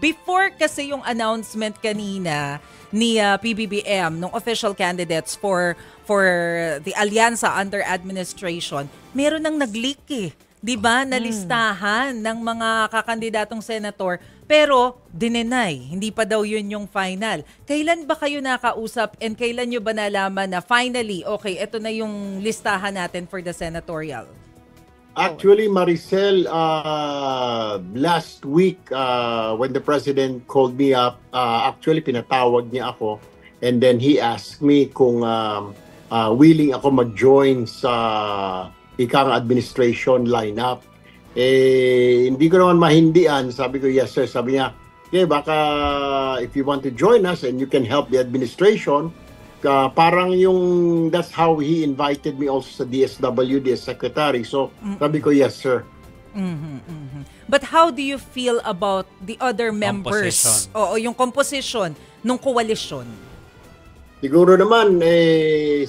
Before kasi yung announcement kanina ni PBBM ng official candidates for the Alyansa under administration, meron nang nag-leak eh. 'Di ba? Na listahan ng mga kakandidatong senator pero dinenay. Hindi pa daw 'yun yung final. Kailan ba kayo nakausap and kailan nyo ba nalaman na finally, okay, ito na yung listahan natin for the senatorial? Actually, Maricel, last week when the president called me up, actually pinatawag niya ako and then he asked me kung willing ako mag-join sa ikang administration lineup. Hindi ko naman mahindian. Sabi ko, yes sir. Sabi niya, okay, baka if you want to join us and you can help the administration, parang yung that's how he invited me also sa DSWD as secretary. So sabi ko, yes sir. But how do you feel about the other members? Oo, yung composition ng koalisyon. Siguro naman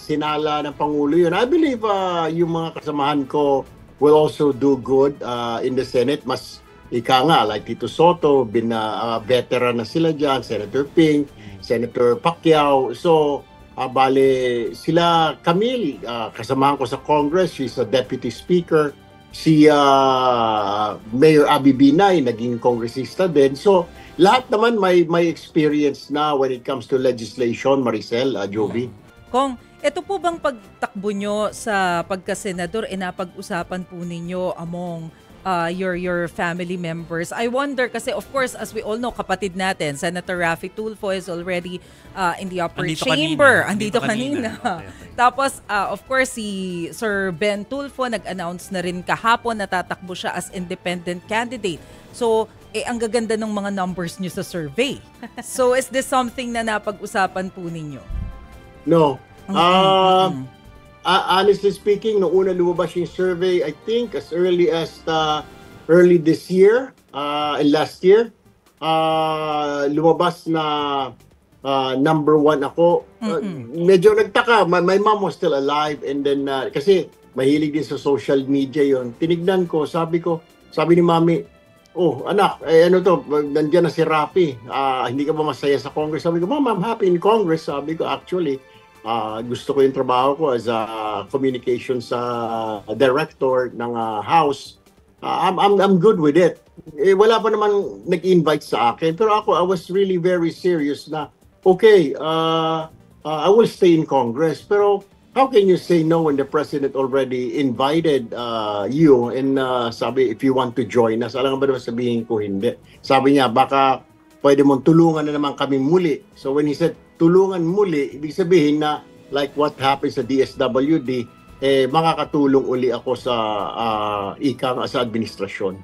sinala ng Pangulo yun. I believe yung mga kasamahan ko will also do good in the Senate. Mas ika nga, like Tito Soto, veteran na sila dyan, Senator Ping, Senator Pacquiao. So bale sila Camille, kasamahan ko sa Congress, she's a deputy speaker. Si Mayor Abby Binay, naging kongresista din. So lahat naman may experience na when it comes to legislation, Maricel, Jovi. Kong, ito po bang pagtakbo nyo sa pagkasenador, napag-usapan po ninyo among your family members? I wonder kasi of course, as we all know, kapatid natin, Senator Raffy Tulfo is already in the upper chamber. Andito kanina. Okay. Tapos, of course, si Sir Ben Tulfo nag-announce na rin kahapon na tatakbo siya as independent candidate. So, ang gaganda ng mga numbers nyo sa survey. So, is this something na napag-usapan po ninyo? No. Honestly speaking, noong una lumabas yung survey, I think as early as early this year, last year, lumabas na number 1 ako. Medyo nagtaka. My mom was still alive and then kasi mahilig din sa social media yon. Tinignan ko, sabi ni mami, oh anak, ano to, nandiyan na si Raffy. Hindi ka ba masaya sa Congress? Sabi ko, Mom, I'm happy in Congress. Sabi ko, actually, gusto ko yung trabaho ko as a communications director ng House. I'm good with it. Wala pa naman nag-invite sa akin. Pero ako, I was really very serious na, okay, I will stay in Congress. Pero how can you say no when the President already invited you and sabi, if you want to join us, alam ba naman sabihin ko hindi. Sabi niya, baka pwede mong tulungan na naman kami muli. So when he said, tulungan muli, ibig sabihin na like what happens sa DSWD, makakatulong uli ako sa sa administrasyon.